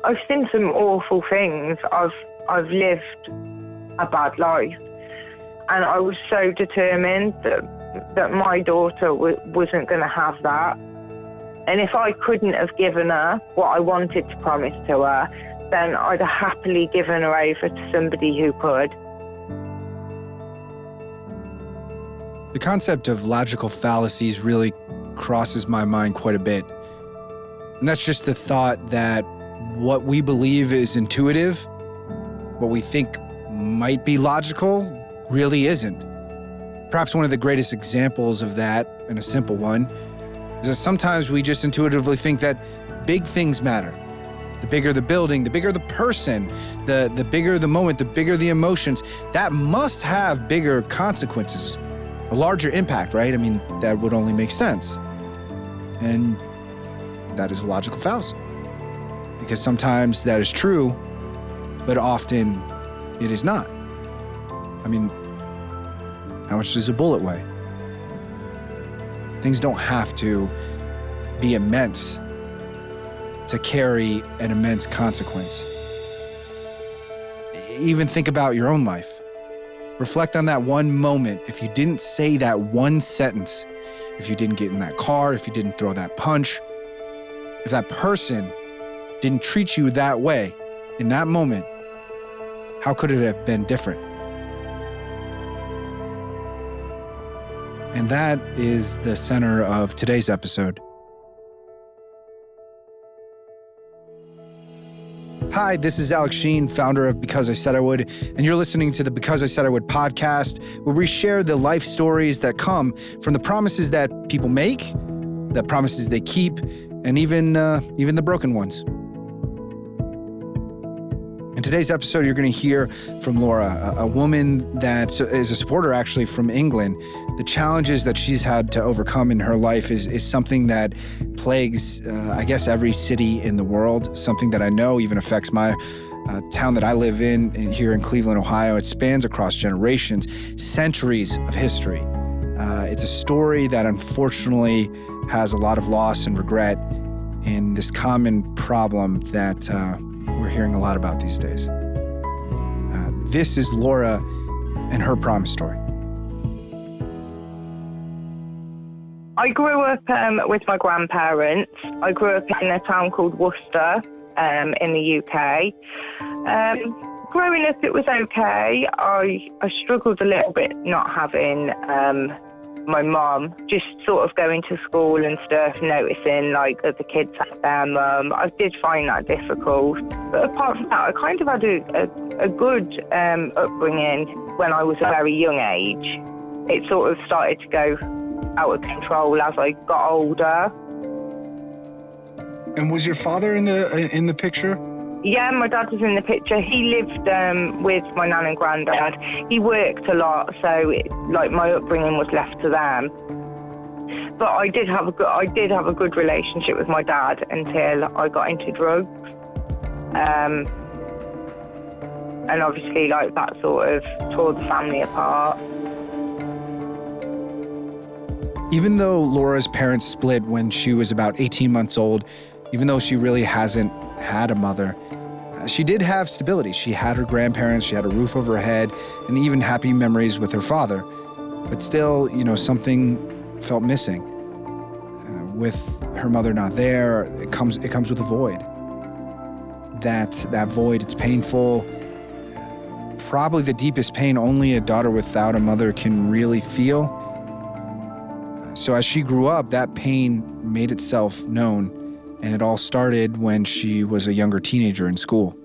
I've seen some awful things. I've lived a bad life, and I was so determined that my daughter wasn't going to have that. And if I couldn't have given her what I wanted to promise to her, then I'd have happily given her over to somebody who could. The concept of logical fallacies really crosses my mind quite a bit. And that's just the thought that what we believe is intuitive, what we think might be logical, really isn't. Perhaps one of the greatest examples of that, and a simple one, is that sometimes we just intuitively think that big things matter. The bigger the building, the bigger the person, the bigger the moment, the bigger the emotions, that must have bigger consequences, a larger impact, right? I mean, that would only make sense. And that is a logical fallacy. Because sometimes that is true, but often it is not. I mean, how much does a bullet weigh? Things don't have to be immense to carry an immense consequence. Even think about your own life. Reflect on that one moment. If you didn't say that one sentence, if you didn't get in that car, if you didn't throw that punch, if that person didn't treat you that way in that moment, how could it have been different? And that is the center of today's episode. Hi, this is Alex Sheen, founder of Because I Said I Would, and you're listening to the Because I Said I Would podcast, where we share the life stories that come from the promises that people make, the promises they keep, and even the broken ones. In today's episode, you're going to hear from Laura, a woman that is a supporter actually from England. The challenges that she's had to overcome in her life is something that plagues, I guess, every city in the world, something that I know even affects my town that I live in here in Cleveland, Ohio. It spans across generations, centuries of history. It's a story that unfortunately has a lot of loss and regret in this common problem that we're hearing a lot about these days. This is Laura and her promise story. I grew up with my grandparents. I grew up in a town called Worcester in the UK. Growing up, it was okay. I struggled a little bit not having my mum, just sort of going to school and stuff, noticing like other kids had their mum. I did find that difficult. But apart from that, I kind of had a good upbringing when I was a very young age. It sort of started to go out of control as I got older. And was your father in the picture? Yeah, my dad was in the picture. He lived with my nan and granddad. He worked a lot, so my upbringing was left to them. But I did have a good relationship with my dad until I got into drugs. And obviously, that sort of tore the family apart. Even though Laura's parents split when she was about 18 months old, even though she really hasn't had a mother, she did have stability. She had her grandparents, she had a roof over her head, and even happy memories with her father. But still, something felt missing. With her mother not there, it comes with a void. That void, it's painful. Probably the deepest pain only a daughter without a mother can really feel. So as she grew up, that pain made itself known. And it all started when she was a younger teenager in school.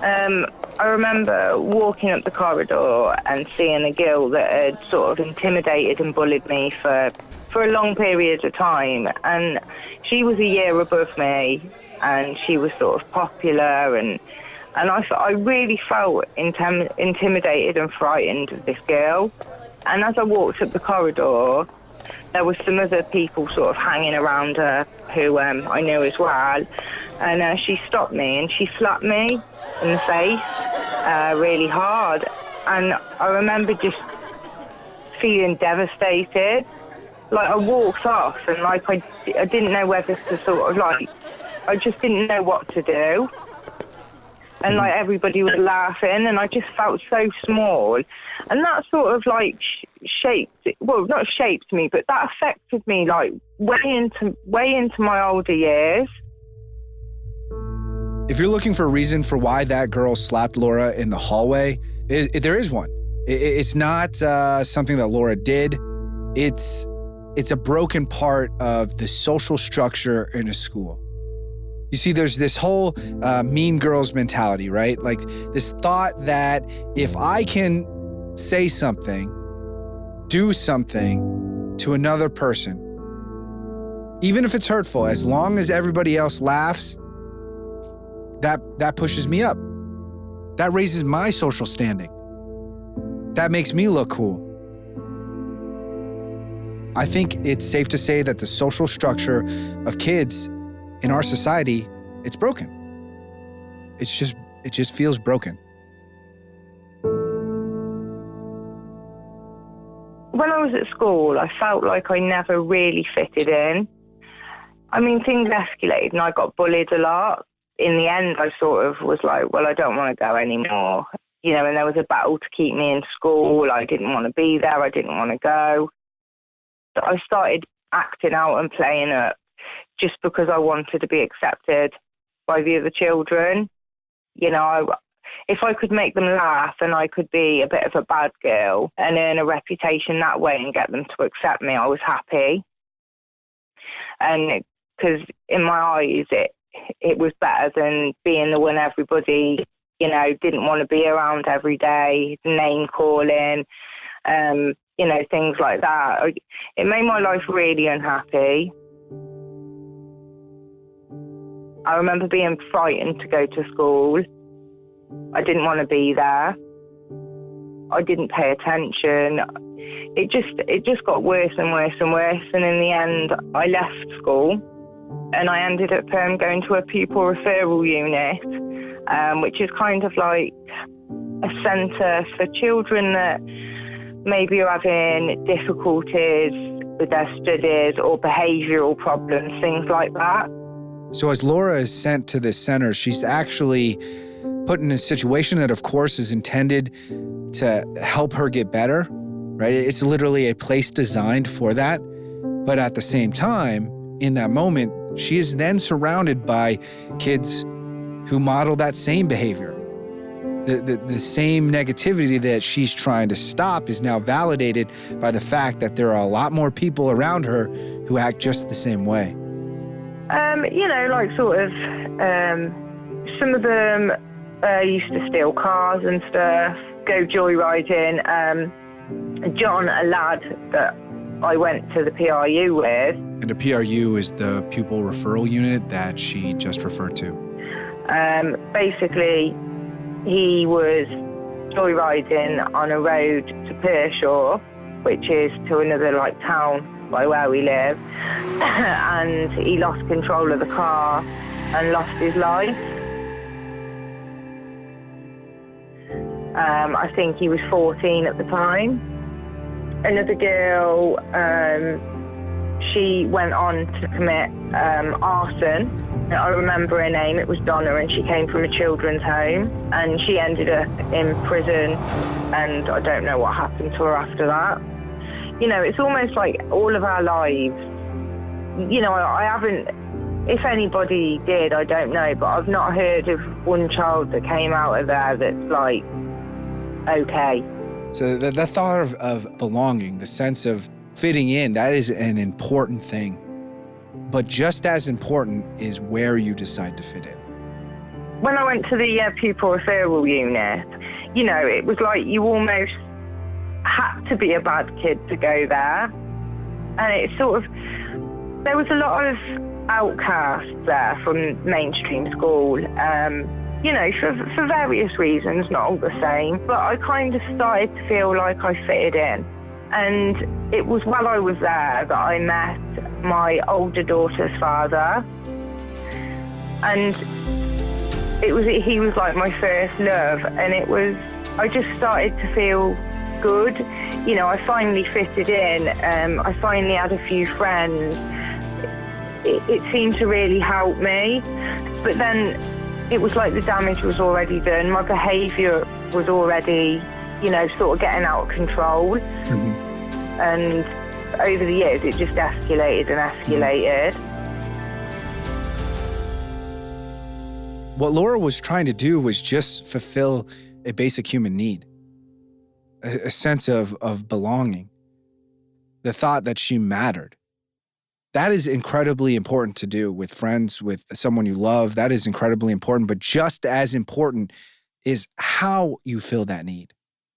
I remember walking up the corridor and seeing a girl that had sort of intimidated and bullied me for a long period of time. And she was a year above me, and she was sort of popular. And I really felt intimidated and frightened of this girl. And as I walked up the corridor, there was some other people sort of hanging around her who I knew as well. And she stopped me and she slapped me in the face really hard. And I remember just feeling devastated. Like, I walked off and, like, I didn't know whether to sort of, like, I just didn't know what to do. And, like, everybody was laughing and I just felt so small. And that sort of, like, not shaped me, but that affected me, like, way into my older years. If you're looking for a reason for why that girl slapped Laura in the hallway, there is one. It's not something that Laura did. It's a broken part of the social structure in a school. You see, there's this whole mean girls mentality, right? Like this thought that if I can say something, do something to another person, even if it's hurtful, as long as everybody else laughs, that pushes me up. That raises my social standing. That makes me look cool. I think it's safe to say that the social structure of kids in our society, it's broken. It just feels broken. When I was at school, I felt like I never really fitted in. I mean, things escalated and I got bullied a lot. In the end, I sort of was like, well, I don't want to go anymore. You know, and there was a battle to keep me in school. I didn't want to be there. I didn't want to go. I started acting out and playing up just because I wanted to be accepted by the other children. You know, if I could make them laugh and I could be a bit of a bad girl and earn a reputation that way and get them to accept me, I was happy. And because in my eyes, it was better than being the one everybody, you know, didn't want to be around every day, name calling, you know, things like that. It made my life really unhappy. I remember being frightened to go to school. I didn't want to be there. I didn't pay attention. It just got worse and worse and worse. And in the end, I left school and I ended up going to a pupil referral unit, which is kind of like a centre for children that maybe are having difficulties with their studies or behavioural problems, things like that. So as Laura is sent to this center, she's actually put in a situation that, of course, is intended to help her get better, right? It's literally a place designed for that. But at the same time, in that moment, she is then surrounded by kids who model that same behavior. The same negativity that she's trying to stop is now validated by the fact that there are a lot more people around her who act just the same way. You know, like sort of, some of them used to steal cars and stuff, go joyriding. John, a lad that I went to the PRU with. And the PRU is the pupil referral unit that she just referred to. Basically, he was joyriding on a road to Pershaw, which is to another like town by where we live, and he lost control of the car and lost his life. I think he was 14 at the time. Another girl, she went on to commit arson. I remember her name, it was Donna, and she came from a children's home, and she ended up in prison, and I don't know what happened to her after that. You know, it's almost like all of our lives, you know, I haven't, if anybody did, I don't know, but I've not heard of one child that came out of there that's like, okay. So the thought of belonging, the sense of fitting in, that is an important thing. But just as important is where you decide to fit in. When I went to the pupil referral unit, you know, it was like you almost had to be a bad kid to go there. And it sort of, there was a lot of outcasts there from mainstream school, you know, for various reasons, not all the same. But I kind of started to feel like I fitted in. And it was while I was there that I met my older daughter's father. And he was like my first love. And I just started to feel good. You know, I finally fitted in. I finally had a few friends. It seemed to really help me. But then it was like the damage was already done. My behaviour was already, you know, sort of getting out of control. Mm-hmm. And over the years, it just escalated and escalated. What Laura was trying to do was just fulfill a basic human need, a sense of belonging, the thought that she mattered. That is incredibly important to do with friends, with someone you love. That is incredibly important, but just as important is how you fill that need,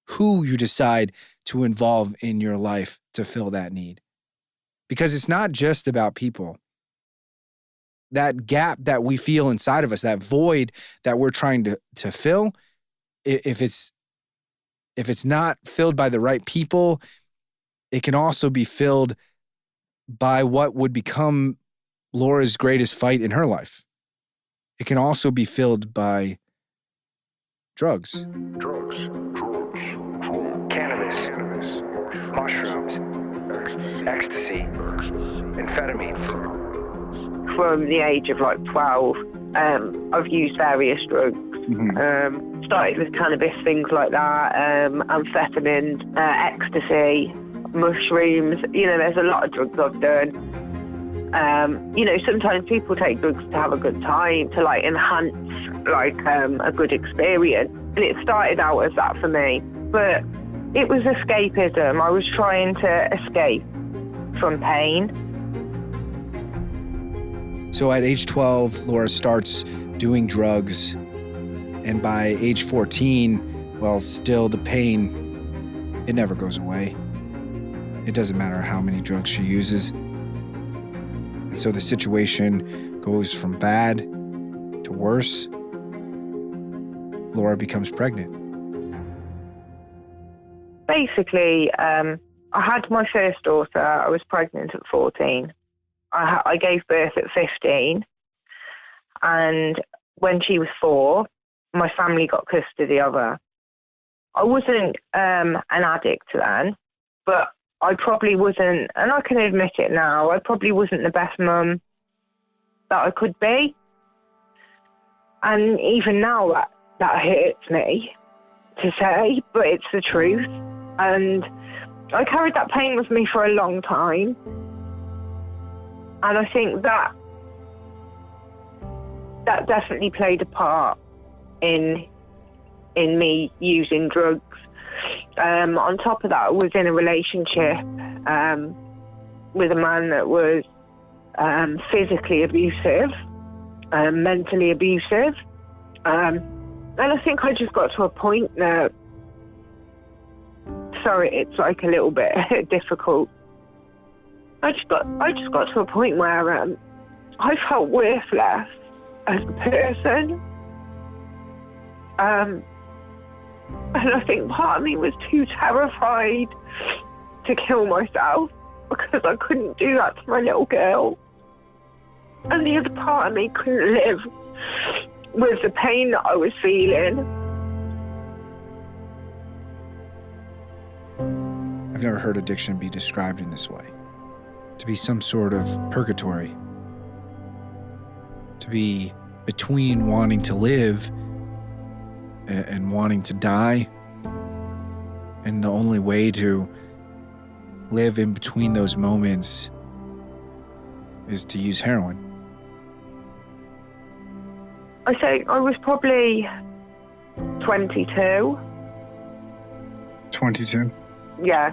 who you decide to involve in your life to fill that need. Because it's not just about people. That gap that we feel inside of us, that void that we're trying to fill, if it's not filled by the right people, it can also be filled by what would become Laura's greatest fight in her life. It can also be filled by drugs. Cannabis, mushrooms, ecstasy, amphetamines. From the age of like 12, I've used various drugs. Mm-hmm. Started with cannabis, things like that, amphetamines, ecstasy, mushrooms. You know, there's a lot of drugs I've done. You know, sometimes people take drugs to have a good time, to like enhance like a good experience. And it started out as that for me. But it was escapism. I was trying to escape from pain. So at age 12, Laura starts doing drugs. And by age 14, well, still the pain, it never goes away. It doesn't matter how many drugs she uses. And so the situation goes from bad to worse. Laura becomes pregnant. Basically, I had my first daughter. I was pregnant at 14. I gave birth at 15. And when she was 4, my family got custody of her. I wasn't an addict then, but I probably wasn't, and I can admit it now, I probably wasn't the best mum that I could be. And even now that hurts me to say, but it's the truth. And I carried that pain with me for a long time. And I think that definitely played a part in me using drugs. On top of that, I was in a relationship with a man that was physically abusive, mentally abusive. And I think I just got to a point that, sorry, it's like a little bit difficult. I just got to a point where I felt worthless as a person. And I think part of me was too terrified to kill myself because I couldn't do that to my little girl. And the other part of me couldn't live with the pain that I was feeling. I've never heard addiction be described in this way. To be some sort of purgatory. To be between wanting to live and wanting to die. And the only way to live in between those moments is to use heroin. I think I was probably 22. 22? Yeah.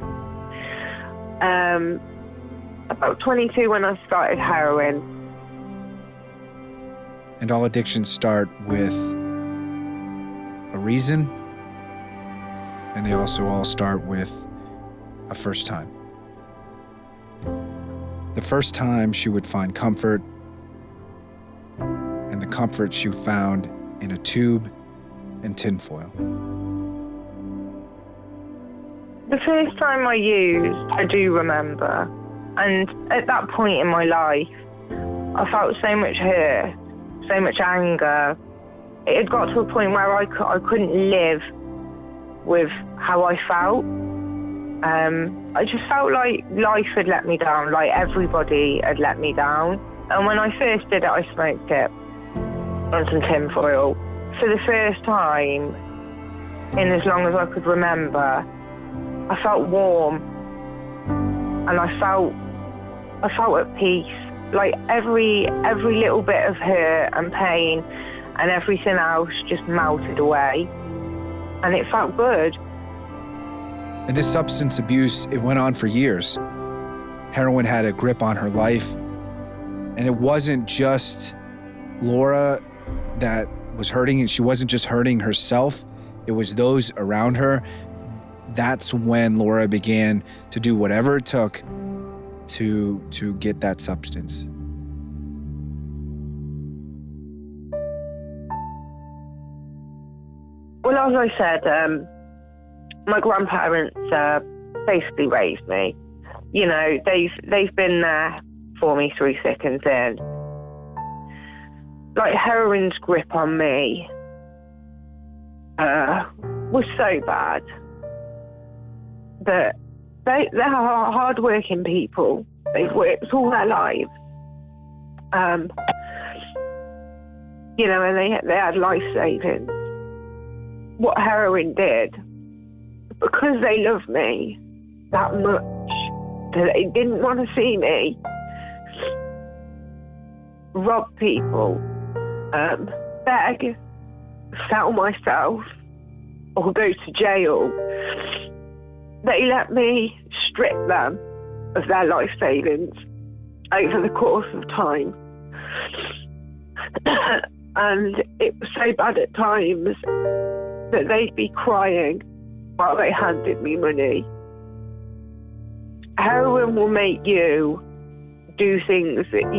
About 22 when I started heroin. And all addictions start with a reason, and they also all start with a first time. The first time she would find comfort, and the comfort she found in a tube and tinfoil. The first time I used, I do remember. And at that point in my life, I felt so much hurt, so much anger. It had got to a point where I couldn't live with how I felt. I just felt like life had let me down, like everybody had let me down. And when I first did it, I smoked it on some tinfoil. For the first time in as long as I could remember, I felt warm, and I felt at peace. Like every little bit of hurt and pain and everything else just melted away, and it felt good. And this substance abuse, it went on for years. Heroin had a grip on her life. And it wasn't just Laura that was hurting, and she wasn't just hurting herself. It was those around her. That's when Laura began to do whatever it took to get that substance. Well, as I said, my grandparents basically raised me. You know, they've been there for me through thick and thin. Like, heroin's grip on me was so bad that they're hard-working people. They've worked all their lives. You know, and they had life savings. What heroin did, because they loved me that much, that they didn't want to see me rob people, beg, sell myself, or go to jail, they let me strip them of their life savings over the course of time. And it was so bad at times that they'd be crying while they handed me money. Heroin will make you do things that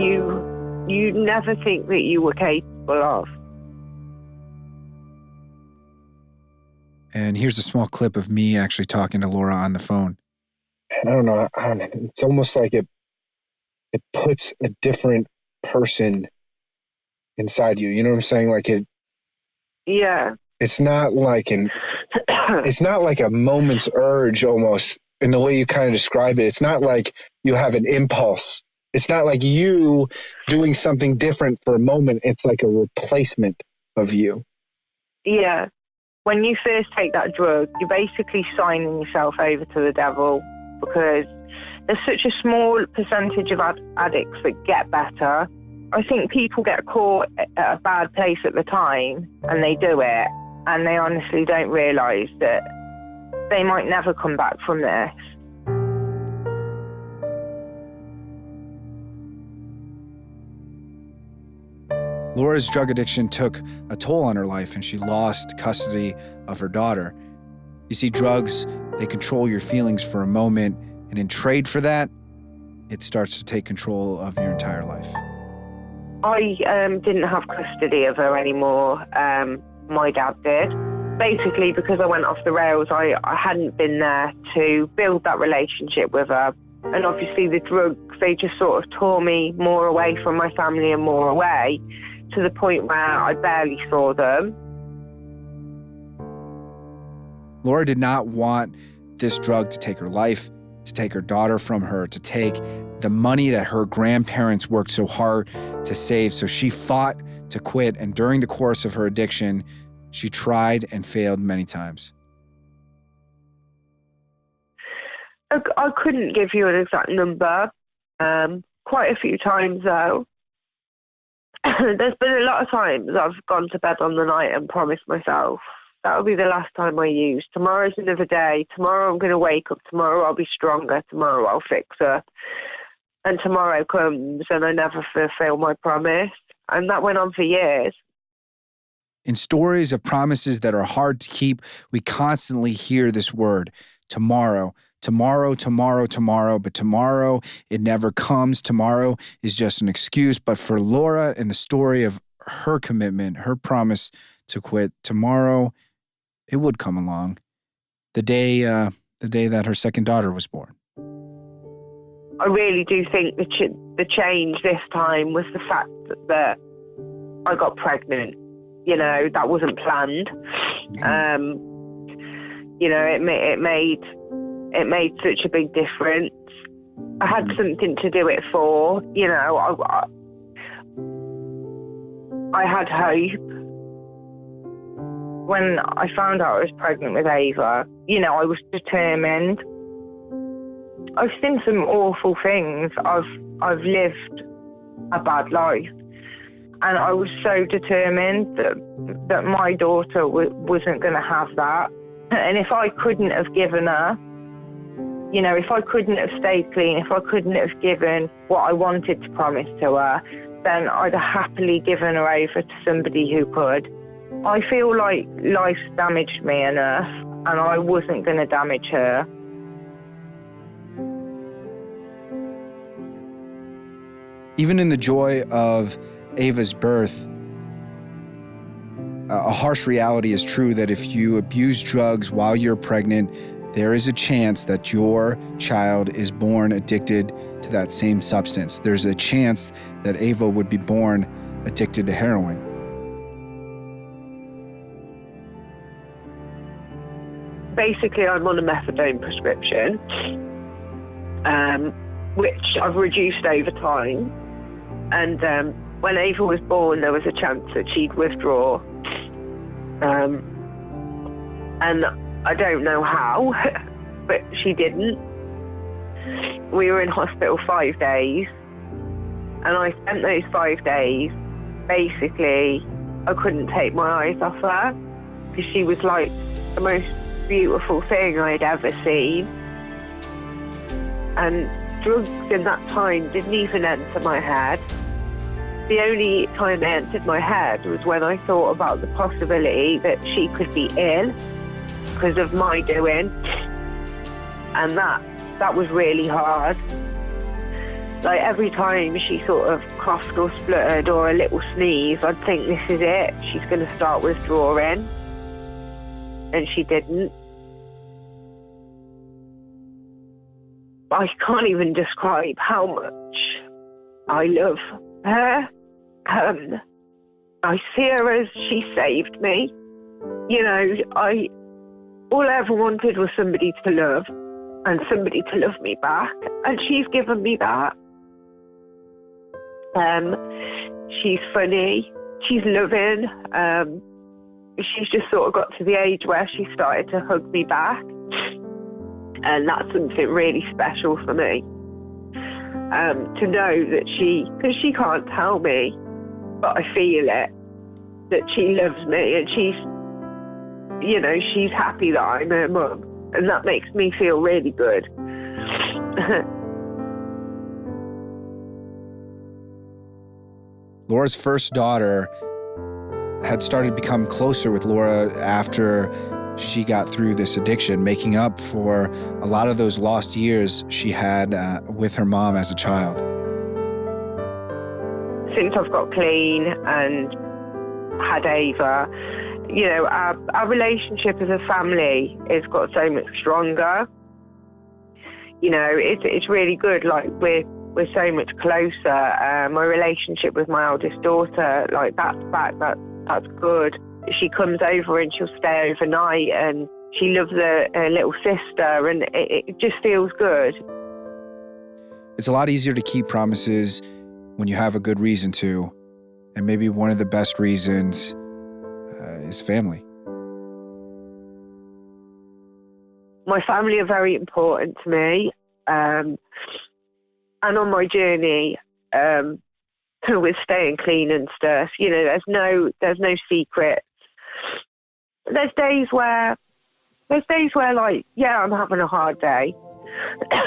you never think that you were capable of. And here's a small clip of me actually talking to Laura on the phone. I don't know. It's almost like it puts a different person inside you. You know what I'm saying? Like it. Yeah. It's not like it's not like a moment's urge almost in the way you kind of describe it. It's not like you have an impulse. It's not like you doing something different for a moment. It's like a replacement of you. Yeah. When you first take that drug, you're basically signing yourself over to the devil, because there's such a small percentage of addicts that get better. I think people get caught at a bad place at the time and they do it, and they honestly don't realise that they might never come back from this. Laura's drug addiction took a toll on her life, and she lost custody of her daughter. You see, drugs, they control your feelings for a moment, and in trade for that, it starts to take control of your entire life. I didn't have custody of her anymore. My dad did. Basically, because I went off the rails, I hadn't been there to build that relationship with her. And obviously the drugs, they just sort of tore me more away from my family and more away, to the point where I barely saw them. Laura did not want this drug to take her life, to take her daughter from her, to take the money that her grandparents worked so hard to save. So she fought to quit, and during the course of her addiction, she tried and failed many times. I couldn't give you an exact number. Quite a few times, though. There's been a lot of times I've gone to bed on the night and promised myself, that'll be the last time I use. Tomorrow's another day. Tomorrow I'm going to wake up. Tomorrow I'll be stronger. Tomorrow I'll fix her. And tomorrow comes and I never fulfill my promise. And that went on for years. In stories of promises that are hard to keep, we constantly hear this word, tomorrow. Tomorrow, tomorrow, tomorrow, but tomorrow, it never comes. Tomorrow is just an excuse. But for Laura, in the story of her commitment, her promise to quit, tomorrow, it would come along. The day that her second daughter was born. I really do think the change this time was the fact that I got pregnant. You know, that wasn't planned. You know, it it made such a big difference. I had something to do it for, you know. I had hope. When I found out I was pregnant with Ava, you know, I was determined. I've seen some awful things. I've lived a bad life, and I was so determined that my daughter wasn't going to have that. And if I couldn't have given her, you know, if I couldn't have stayed clean, if I couldn't have given what I wanted to promise to her, then I'd have happily given her over to somebody who could. I feel like life's damaged me enough, and I wasn't going to damage her. Even in the joy of Ava's birth, a harsh reality is true that if you abuse drugs while you're pregnant, there is a chance that your child is born addicted to that same substance. There's a chance that Ava would be born addicted to heroin. Basically, I'm on a methadone prescription, which I've reduced over time. And when Ava was born, there was a chance that she'd withdraw. And I don't know how, but she didn't. We were in hospital 5 days, and I spent those 5 days, basically, I couldn't take my eyes off her, because she was like the most beautiful thing I'd ever seen. And drugs in that time didn't even enter my head. The only time it entered my head was when I thought about the possibility that she could be ill because of my doing. And that was really hard. Like every time she sort of coughed or spluttered or a little sneeze, I'd think, this is it, she's going to start withdrawing. And she didn't. I can't even describe how much I love her. I see her as she saved me. You know, all I ever wanted was somebody to love and somebody to love me back, and she's given me that. She's funny, she's loving. She's just sort of got to the age where she started to hug me back, and that's something really special for me. To know that because she can't tell me, but I feel it, that she loves me, and she's happy that I'm her mum, and that makes me feel really good. Laura's first daughter had started to become closer with Laura after she got through this addiction, making up for a lot of those lost years she had with her mom as a child. Since I've got clean and had Ava, you know, our relationship as a family has got so much stronger. You know, it's really good. Like we're so much closer. My relationship with my eldest daughter, like that's back. That's good. She comes over and she'll stay overnight, and she loves her little sister, and it just feels good. It's a lot easier to keep promises when you have a good reason to, and maybe one of the best reasons is family. My family are very important to me, and on my journey with staying clean and stuff, you know, there's no secrets. There's days where like, yeah, I'm having a hard day.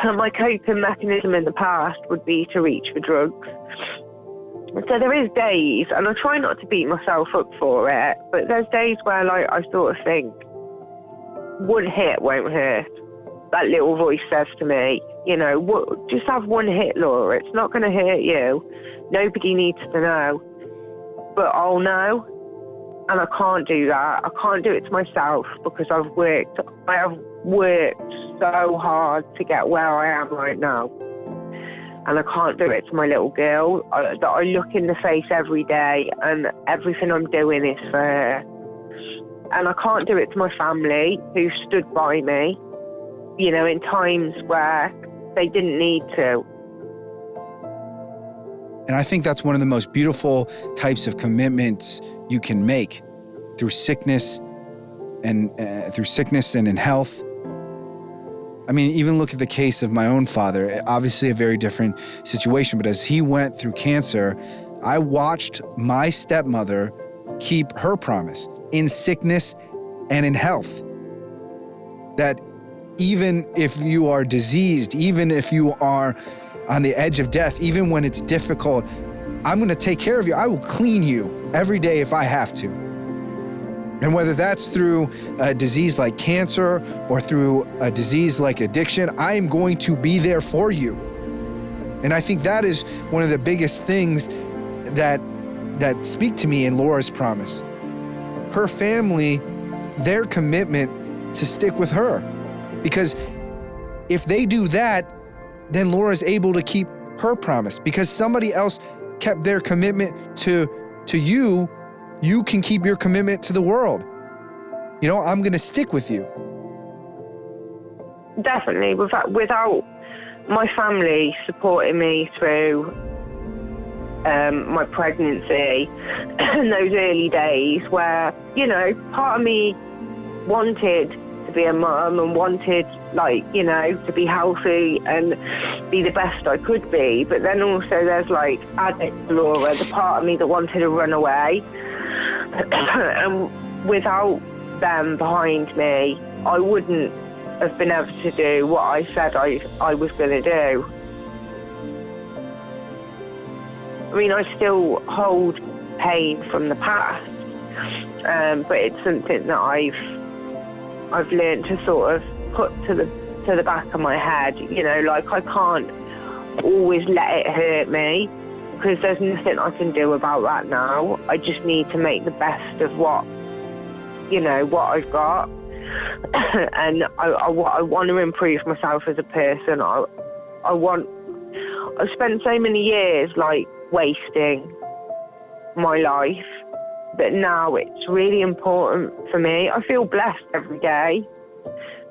My coping mechanism in the past would be to reach for drugs. So there is days, and I try not to beat myself up for it, but there's days where like I sort of think, one hit won't hurt. That little voice says to me, you know, just have one hit, Laura. It's not going to hurt you. Nobody needs to know. But I'll know. And I can't do that. I can't do it to myself because I have worked so hard to get where I am right now. And I can't do it to my little girl that I look in the face every day, and everything I'm doing is for her. And I can't do it to my family who stood by me. in times where they didn't need to. And I think that's one of the most beautiful types of commitments you can make through sickness and in health. I mean, even look at the case of my own father, obviously a very different situation, but as he went through cancer, I watched my stepmother keep her promise in sickness and in health. That even if you are diseased, even if you are on the edge of death, even when it's difficult, I'm going to take care of you. I will clean you every day if I have to. And whether that's through a disease like cancer or through a disease like addiction, I am going to be there for you. And I think that is one of the biggest things that speak to me in Laura's promise. Her family, their commitment to stick with her. Because if they do that, then Laura's able to keep her promise. Because somebody else kept their commitment to you, you can keep your commitment to the world. I'm going to stick with you. Definitely. Without my family supporting me through my pregnancy and those early days where, part of me wanted to be a mum and wanted, to be healthy and be the best I could be. But then also there's addict Laura, the part of me that wanted to run away. And without them behind me, I wouldn't have been able to do what I said I was going to do. I mean, I still hold pain from the past, but it's something that I've learned to sort of put to the back of my head. I can't always let it hurt me, because there's nothing I can do about that now. I just need to make the best of what I've got. And I want to improve myself as a person. I've spent so many years wasting my life, but now it's really important for me. I feel blessed every day.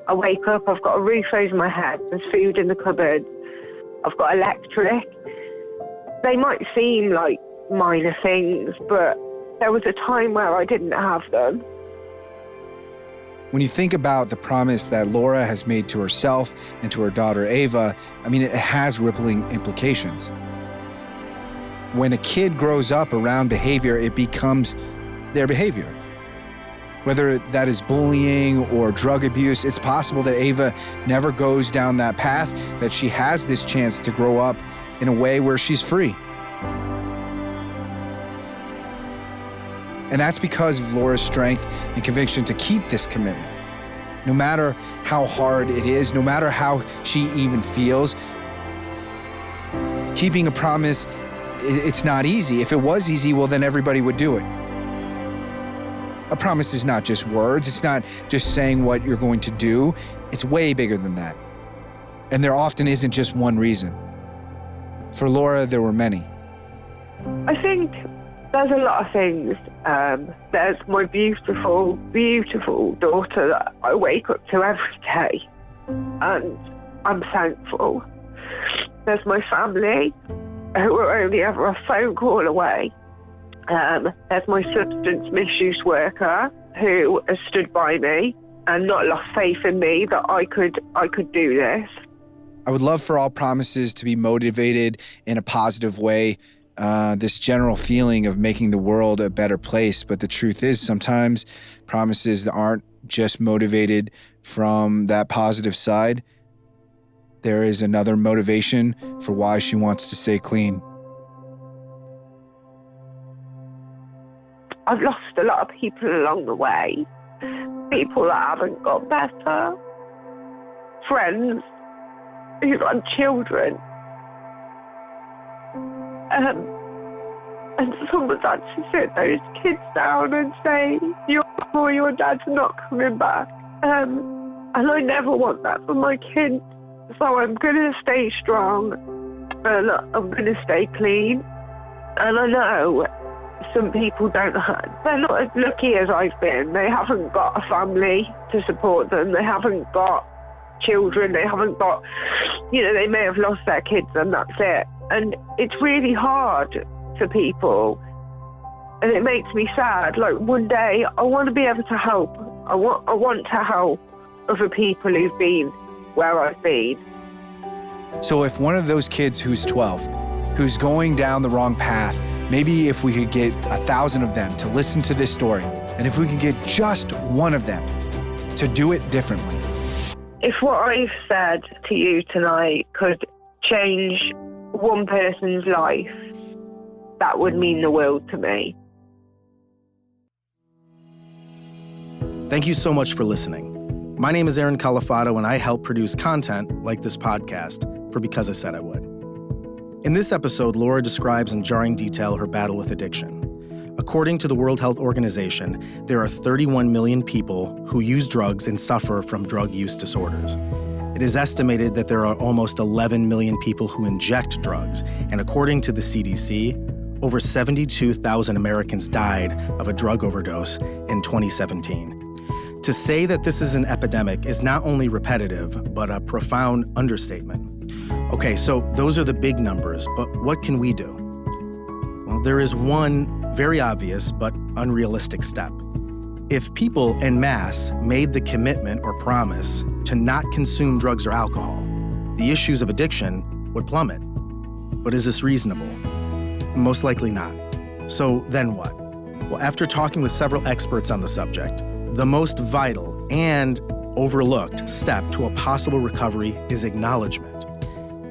I wake up, I've got a roof over my head, there's food in the cupboard, I've got electric. They might seem like minor things, but there was a time where I didn't have them. When you think about the promise that Laura has made to herself and to her daughter Ava, I mean, it has rippling implications. When a kid grows up around behavior, it becomes their behavior. Whether that is bullying or drug abuse, it's possible that Ava never goes down that path, that she has this chance to grow up in a way where she's free. And that's because of Laura's strength and conviction to keep this commitment. No matter how hard it is, no matter how she even feels, keeping a promise, it's not easy. If it was easy, well, then everybody would do it. A promise is not just words. It's not just saying what you're going to do. It's way bigger than that. And there often isn't just one reason. For Laura, there were many. I think there's a lot of things. There's my beautiful, beautiful daughter that I wake up to every day, and I'm thankful. There's my family, who are only ever a phone call away. There's my substance misuse worker, who has stood by me and not lost faith in me that I could do this. I would love for all promises to be motivated in a positive way, this general feeling of making the world a better place. But the truth is, sometimes promises aren't just motivated from that positive side. There is another motivation for why she wants to stay clean. I've lost a lot of people along the way. People that haven't got better. Friends who've had children. And someone's had to sit those kids down and say, your mum or your dad's not coming back. And I never want that for my kids. So I'm going to stay strong and I'm going to stay clean. And I know some people they're not as lucky as I've been. They haven't got a family to support them. They haven't got children. They haven't got, they may have lost their kids and that's it. And it's really hard for people. And it makes me sad. Like, one day I want to be able to help. I want to help other people who've been where I've been. So if one of those kids who's 12, who's going down the wrong path, maybe if we could get 1,000 of them to listen to this story, and if we could get just one of them to do it differently. If what I've said to you tonight could change one person's life, that would mean the world to me. Thank you so much for listening. My name is Aaron Califato, and I help produce content like this podcast for Because I Said I Would. In this episode, Laura describes in jarring detail her battle with addiction. According to the World Health Organization, there are 31 million people who use drugs and suffer from drug use disorders. It is estimated that there are almost 11 million people who inject drugs, and according to the CDC, over 72,000 Americans died of a drug overdose in 2017. To say that this is an epidemic is not only repetitive, but a profound understatement. Okay, so those are the big numbers, but what can we do? Well, there is one very obvious but unrealistic step. If people en masse made the commitment or promise to not consume drugs or alcohol, the issues of addiction would plummet. But is this reasonable? Most likely not. So then what? Well, after talking with several experts on the subject, the most vital and overlooked step to a possible recovery is acknowledgement.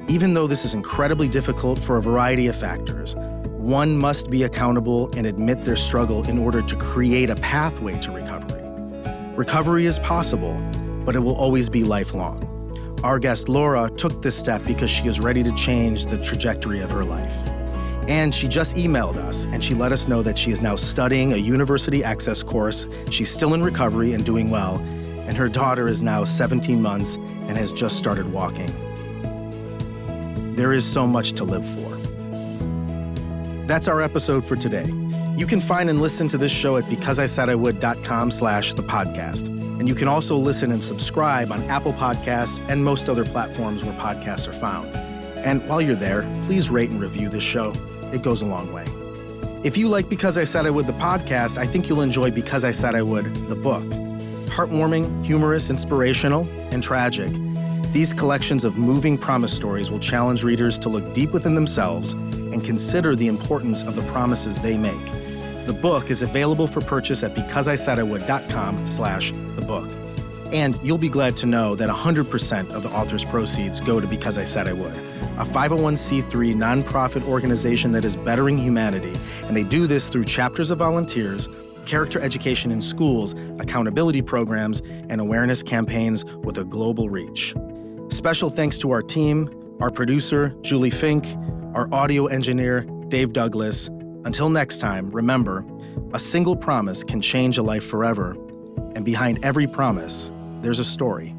Even though this is incredibly difficult for a variety of factors, one must be accountable and admit their struggle in order to create a pathway to recovery. Recovery is possible, but it will always be lifelong. Our guest Laura took this step because she is ready to change the trajectory of her life. And she just emailed us, and she let us know that she is now studying a university access course. She's still in recovery and doing well, and her daughter is now 17 months and has just started walking. There is so much to live for. That's our episode for today. You can find and listen to this show at becauseisaidiwould.com/thepodcast. And you can also listen and subscribe on Apple Podcasts and most other platforms where podcasts are found. And while you're there, please rate and review this show. It goes a long way. If you like Because I Said I Would, the podcast, I think you'll enjoy Because I Said I Would, the book. Heartwarming, humorous, inspirational, and tragic, these collections of moving promise stories will challenge readers to look deep within themselves and consider the importance of the promises they make. The book is available for purchase at becauseisaidiwould.com/thebook. And you'll be glad to know that 100% of the author's proceeds go to Because I Said I Would, a 501c3 nonprofit organization that is bettering humanity. And they do this through chapters of volunteers, character education in schools, accountability programs, and awareness campaigns with a global reach. Special thanks to our team, our producer, Julie Fink, our audio engineer, Dave Douglas. Until next time, remember, a single promise can change a life forever. And behind every promise, there's a story.